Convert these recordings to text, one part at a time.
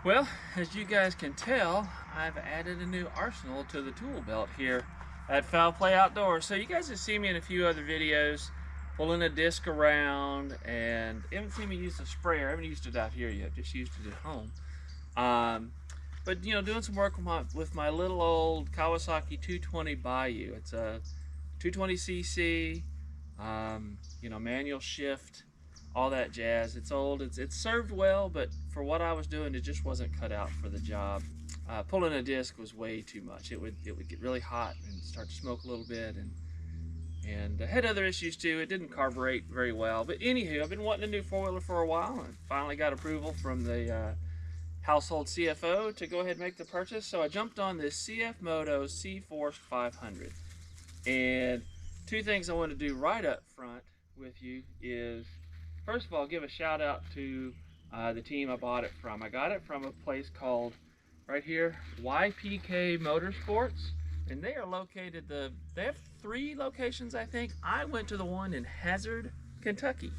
Well, as you guys can tell, I've added a new arsenal to the tool belt here at Foul Play Outdoors. So you guys have seen me in a few other videos pulling a disc around, and you haven't seen me use the sprayer. I haven't used it out here yet, just used it at home. But you know, doing some work with my little old Kawasaki 220 Bayou. It's a 220cc, you know, manual shift, all that jazz. It's old, it's served well, but for what I was doing, it just wasn't cut out for the job. Pulling a disc was way too much. It would get really hot and start to smoke a little bit, and had other issues too. It didn't carburate very well. But anywho, I've been wanting a new four-wheeler for a while, and finally got approval from the household CFO to go ahead and make the purchase. So I jumped on this CFMoto CForce 500. And two things I want to do right up front with you is, first of all, give a shout out to the team I bought it from. I got it from a place called, right here, YPK Motorsports, and they are located, they have 3 locations, I think. I went to the one in Hazard, Kentucky,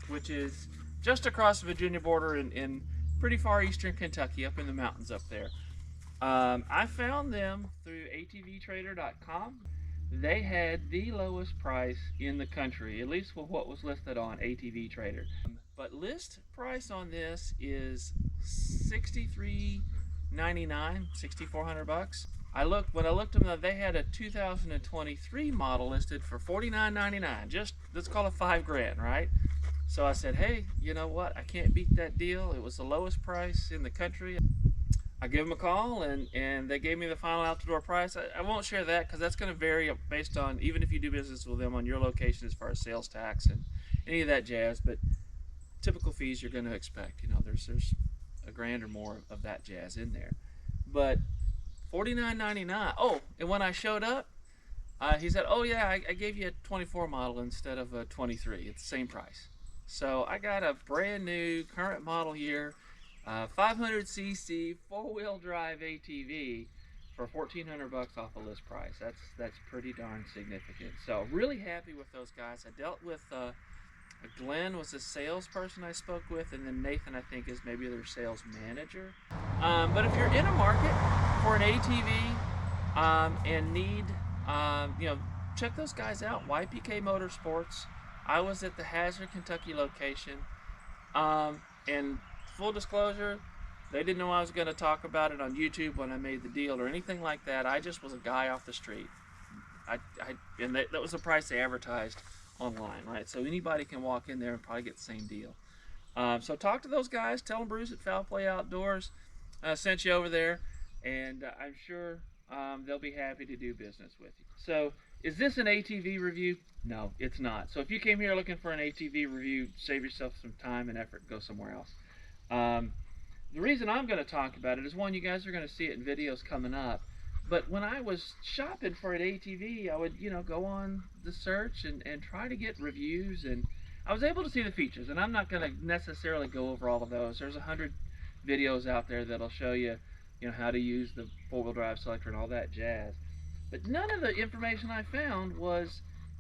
which is just across the Virginia border in pretty far eastern Kentucky, up in the mountains up there. I found them through atvtrader.com. They had the lowest price in the country, at least with what was listed on ATV Trader. But list price on this is $63.99, $6,400 bucks. When I looked them up, they had a 2023 model listed for $49.99. Just, let's call it $5 grand, right? So I said, hey, you know what? I can't beat that deal. It was the lowest price in the country. I gave them a call, and they gave me the final out-the-door price. I won't share that because that's going to vary based on, even if you do business with them, on your location as far as sales tax and any of that jazz. But typical fees you're going to expect. You know, there's a grand or more of that jazz in there. But $49.99. Oh, and when I showed up, he said, oh yeah, I gave you a 24 model instead of a 23. It's the same price. So I got a brand new current model here, 500cc 4-wheel drive ATV for $1,400 bucks off the list price. That's pretty darn significant. So really happy with those guys. I dealt with Glenn was the salesperson I spoke with, and then Nathan, I think, is maybe their sales manager. But if you're in a market for an ATV and need, you know, check those guys out. YPK Motorsports. I was at the Hazard, Kentucky location, and full disclosure, they didn't know I was going to talk about it on YouTube when I made the deal or anything like that. I just was a guy off the street, and that was the price they advertised online, right? So anybody can walk in there and probably get the same deal. So talk to those guys. Tell them Bruce at Foul Play Outdoors sent you over there, and I'm sure they'll be happy to do business with you. So is this an ATV review? No, it's not. So if you came here looking for an ATV review, save yourself some time and effort and go somewhere else. The reason I'm going to talk about it is, one, you guys are going to see it in videos coming up. But when I was shopping for an ATV, I would, you know, go on the search and try to get reviews, and I was able to see the features. And I'm not going to necessarily go over all of those. There's 100 videos out there that'll show you, you know, how to use the 4-wheel drive selector and all that jazz. But none of the information I found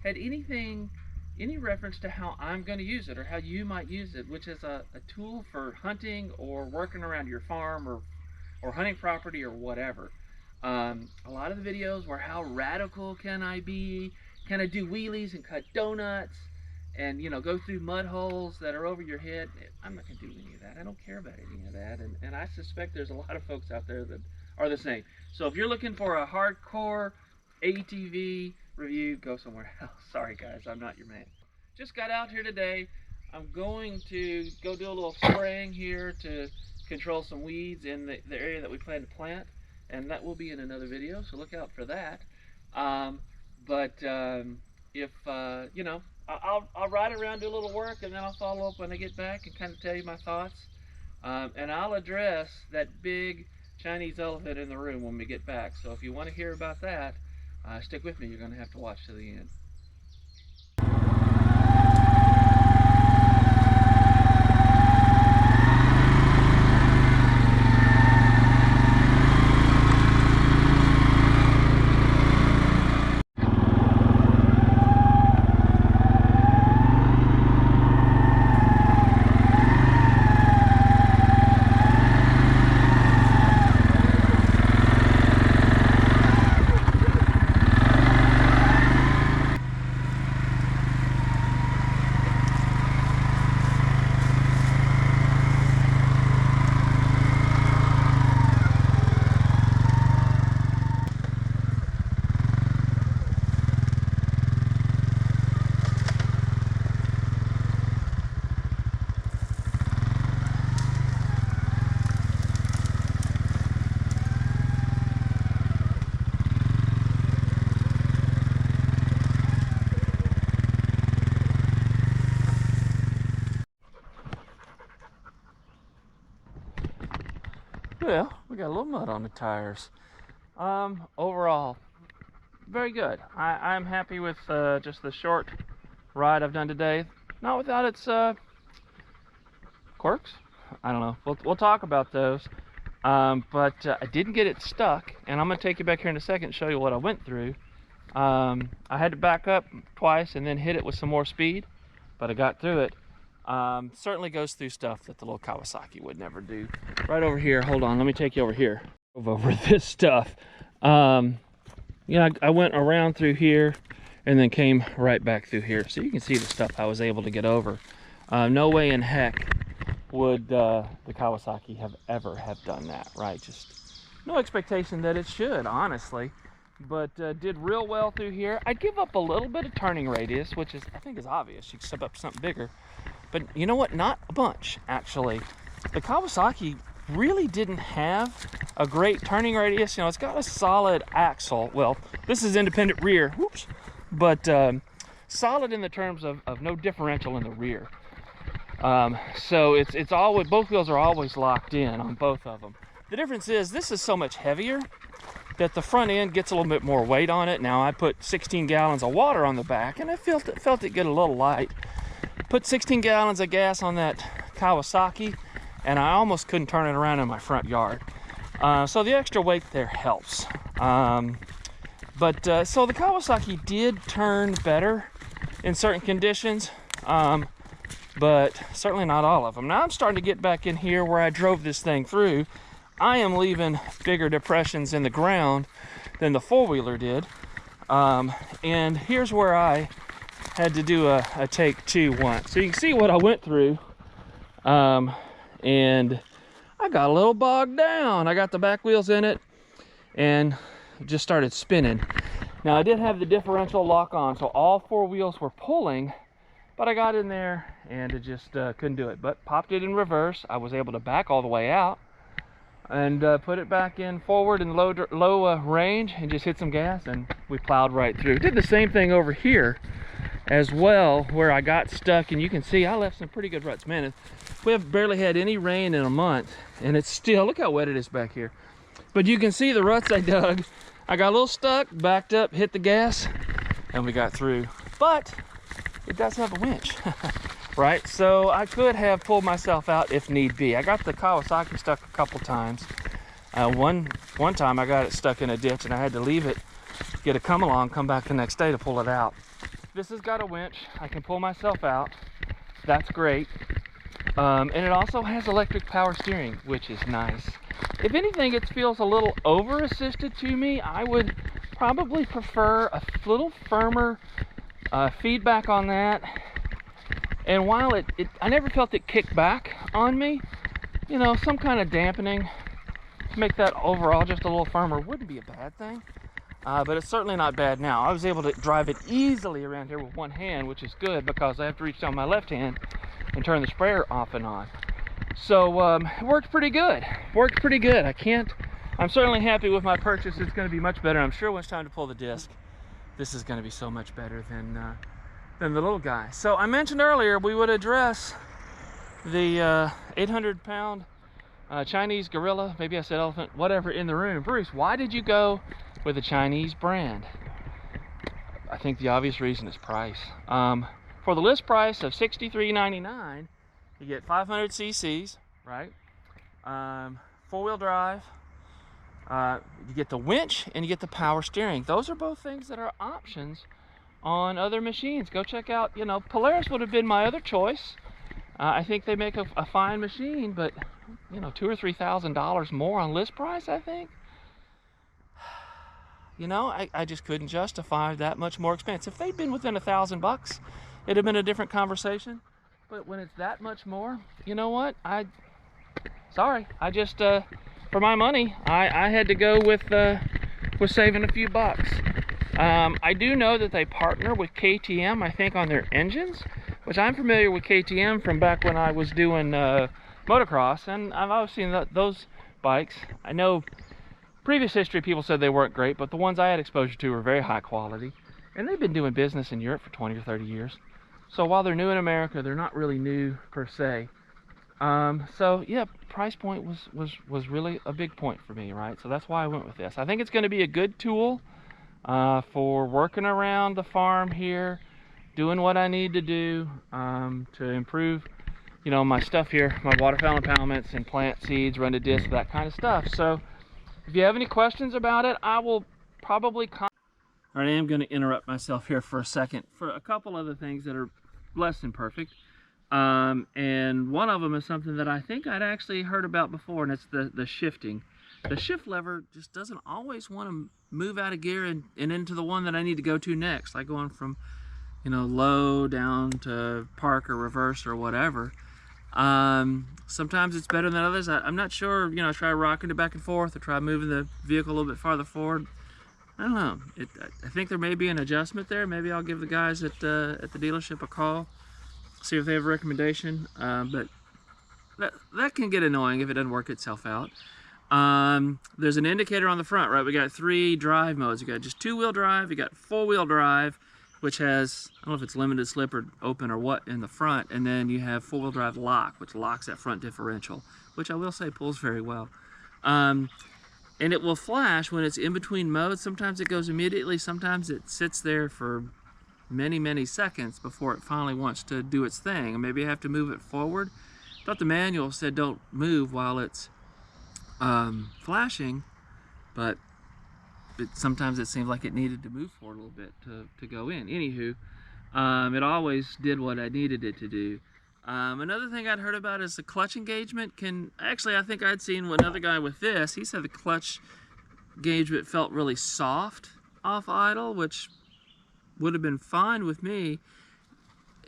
had any reference to how I'm going to use it or how you might use it, which is a tool for hunting or working around your farm or hunting property or whatever. A lot of the videos were, how radical can I be? Can I do wheelies and cut donuts and, you know, go through mud holes that are over your head? I'm not going to do any of that. I don't care about any of that. And I suspect there's a lot of folks out there that are the same. So if you're looking for a hardcore ATV review, go somewhere else. Sorry guys, I'm not your man. Just got out here today. I'm going to go do a little spraying here to control some weeds in the area that we plan to plant, and that will be in another video, so look out for that. If you know, I'll ride around, do a little work, and then I'll follow up when I get back and kind of tell you my thoughts, and I'll address that big Chinese elephant in the room when we get back. So if you want to hear about that, stick with me. You're going to have to watch to the end. Well, we got a little mud on the tires. Overall, very good. I'm happy with just the short ride I've done today. Not without its quirks. I don't know. We'll talk about those. But I didn't get it stuck, and I'm going to take you back here in a second and show you what I went through. I had to back up twice and then hit it with some more speed, but I got through it. Certainly goes through stuff that the little Kawasaki would never do. Right over here, hold on, let me take you over here. Over this stuff. Yeah, I went around through here and then came right back through here. So you can see the stuff I was able to get over. No way in heck would the Kawasaki have ever have done that, right? Just no expectation that it should, honestly. But did real well through here. I'd give up a little bit of turning radius, which is, I think, is obvious. You can step up to something bigger. But you know what? Not a bunch, actually. The Kawasaki really didn't have a great turning radius. You know, it's got a solid axle. Well, this is independent rear. Whoops. But solid in the terms of no differential in the rear. So it's always, both wheels are always locked in on both of them. The difference is this is so much heavier that the front end gets a little bit more weight on it. Now I put 16 gallons of water on the back and I felt it get a little light. Put 16 gallons of gas on that Kawasaki and I almost couldn't turn it around in my front yard. So the extra weight there helps. So the Kawasaki did turn better in certain conditions, but certainly not all of them. Now I'm starting to get back in here where I drove this thing through. I am leaving bigger depressions in the ground than the four-wheeler did. And here's where I had to do a take two once. So you can see what I went through. And I got a little bogged down. I got the back wheels in it and just started spinning. Now I did have the differential lock on, so all four wheels were pulling, but I got in there and it just couldn't do it. But popped it in reverse. I was able to back all the way out and put it back in forward in low range and just hit some gas and we plowed right through. Did the same thing over here as well, where I got stuck, and you can see I left some pretty good ruts. Man, we have barely had any rain in a month and it's still, look how wet it is back here. But you can see the ruts I dug. I got a little stuck, backed up, hit the gas, and we got through. But it does have a winch. Right, so I could have pulled myself out if need be. I got the Kawasaki stuck a couple times. One time I got it stuck in a ditch and I had to leave it, get a come along, come back the next day to pull it out. This has got a winch. I can pull myself out. That's great. And it also has electric power steering, which is nice. If anything, it feels a little over-assisted to me. I would probably prefer a little firmer feedback on that. And while I never felt it kick back on me, you know, some kind of dampening to make that overall just a little firmer wouldn't be a bad thing. But it's certainly not bad now. I was able to drive it easily around here with one hand, which is good because I have to reach down my left hand and turn the sprayer off and on. So it worked pretty good. Worked pretty good. I'm certainly happy with my purchase. It's going to be much better. I'm sure when it's time to pull the disc, this is going to be so much better than the little guy. So I mentioned earlier we would address the 800-pound Chinese gorilla, maybe I said elephant, whatever, in the room. Bruce, why did you go with a Chinese brand? I think the obvious reason is price. For the list price of $63.99, you get 500 cc's, right? Four-wheel drive. You get the winch and you get the power steering. Those are both things that are options on other machines. Go check out, you know, Polaris would have been my other choice. I think they make a fine machine, but you know, $2,000 or $3,000 more on list price, I think. You know, I just couldn't justify that much more expense. If they'd been within $1,000, it'd have been a different conversation. But when it's that much more, you know what? Sorry, I just for my money, I had to go with saving a few bucks. I do know that they partner with KTM, I think, on their engines, which I'm familiar with KTM from back when I was doing motocross, and I've always seen those bikes. I know previous history, people said they weren't great, but the ones I had exposure to were very high quality, and they've been doing business in Europe for 20 or 30 years. So while they're new in America, they're not really new per se. So yeah, price point was really a big point for me, right? So that's why I went with this. I think it's going to be a good tool for working around the farm here, doing what I need to do to improve, you know, my stuff here, my waterfowl impoundments and plant seeds, run to disc, that kind of stuff. So if you have any questions about it, I will probably All right, I am going to interrupt myself here for a second for a couple other things that are less than perfect. And one of them is something that I think I'd actually heard about before, and it's the shifting. The shift lever just doesn't always want to move out of gear and into the one that I need to go to next, like going from, you know, low down to park or reverse or whatever. Sometimes it's better than others. I'm not sure, you know, I try rocking it back and forth or try moving the vehicle a little bit farther forward. I don't know. I think there may be an adjustment there. Maybe I'll give the guys at the dealership a call, see if they have a recommendation. But that can get annoying if it doesn't work itself out. There's an indicator on the front, right? We got 3 drive modes. You got just 2-wheel drive, you got 4-wheel drive, which has, I don't know if it's limited slip or open or what in the front, and then you have 4-wheel drive lock, which locks that front differential, which I will say pulls very well. And it will flash when it's in between modes. Sometimes it goes immediately, sometimes it sits there for many seconds before it finally wants to do its thing, and maybe you have to move it forward. I thought the manual said don't move while it's flashing, but sometimes it seemed like it needed to move forward a little bit to go in. Anywho, it always did what I needed it to do. Another thing I'd heard about is the clutch engagement can, actually I think I'd seen another guy with this, he said the clutch engagement felt really soft off idle, which would have been fine with me,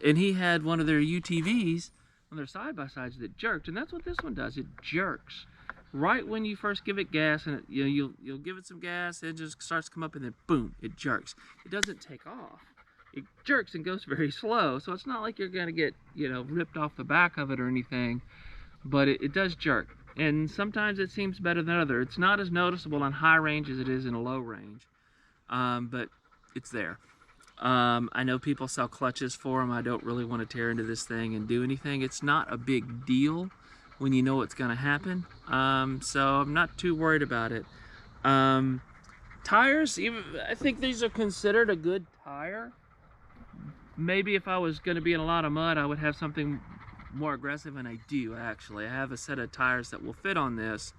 and he had one of their UTVs on their side-by-sides that jerked, and that's what this one does, it jerks. Right when you first give it gas, and you'll give it some gas, it just starts to come up, and then boom, it jerks. It doesn't take off. It jerks and goes very slow, so it's not like you're gonna get, you know, ripped off the back of it or anything, but it does jerk. And sometimes it seems better than others. It's not as noticeable on high range as it is in a low range, but it's there. I know people sell clutches for them. I don't really want to tear into this thing and do anything. It's not a big deal when you know what's gonna happen, so I'm not too worried about it. Tires, I think these are considered a good tire. Maybe if I was going to be in a lot of mud, I would have something more aggressive, and I do actually. I have a set of tires that will fit on this.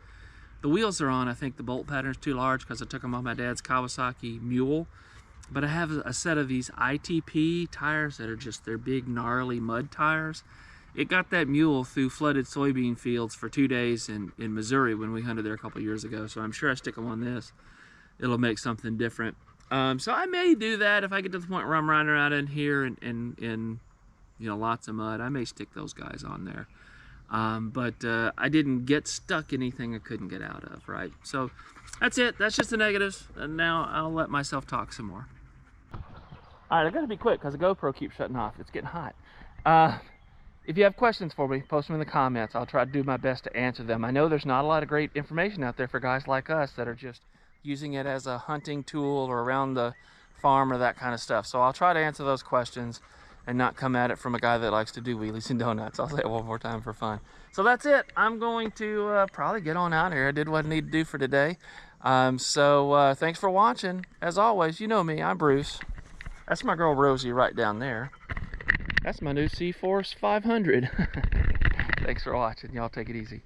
The wheels are on. I think the bolt pattern's too large because I took them off my dad's Kawasaki Mule. But I have a set of these ITP tires that are just, they're big, gnarly mud tires. It got that Mule through flooded soybean fields for 2 days in Missouri when we hunted there a couple years ago. So I'm sure I stick them on this, it'll make something different. So I may do that if I get to the point where I'm riding around in here in you know, lots of mud. I may stick those guys on there. But I didn't get stuck in anything I couldn't get out of, right? So that's it. That's just the negatives. And now I'll let myself talk some more. All right, I gotta be quick because the GoPro keeps shutting off. It's getting hot. If you have questions for me, post them in the comments. I'll try to do my best to answer them. I know there's not a lot of great information out there for guys like us that are just using it as a hunting tool or around the farm or that kind of stuff. So I'll try to answer those questions and not come at it from a guy that likes to do wheelies and donuts. I'll say it one more time for fun. So that's it. I'm going to probably get on out of here. I did what I need to do for today. Thanks for watching. As always, you know me, I'm Bruce. That's my girl Rosie right down there. That's my new CForce 500. Thanks for watching. Y'all take it easy.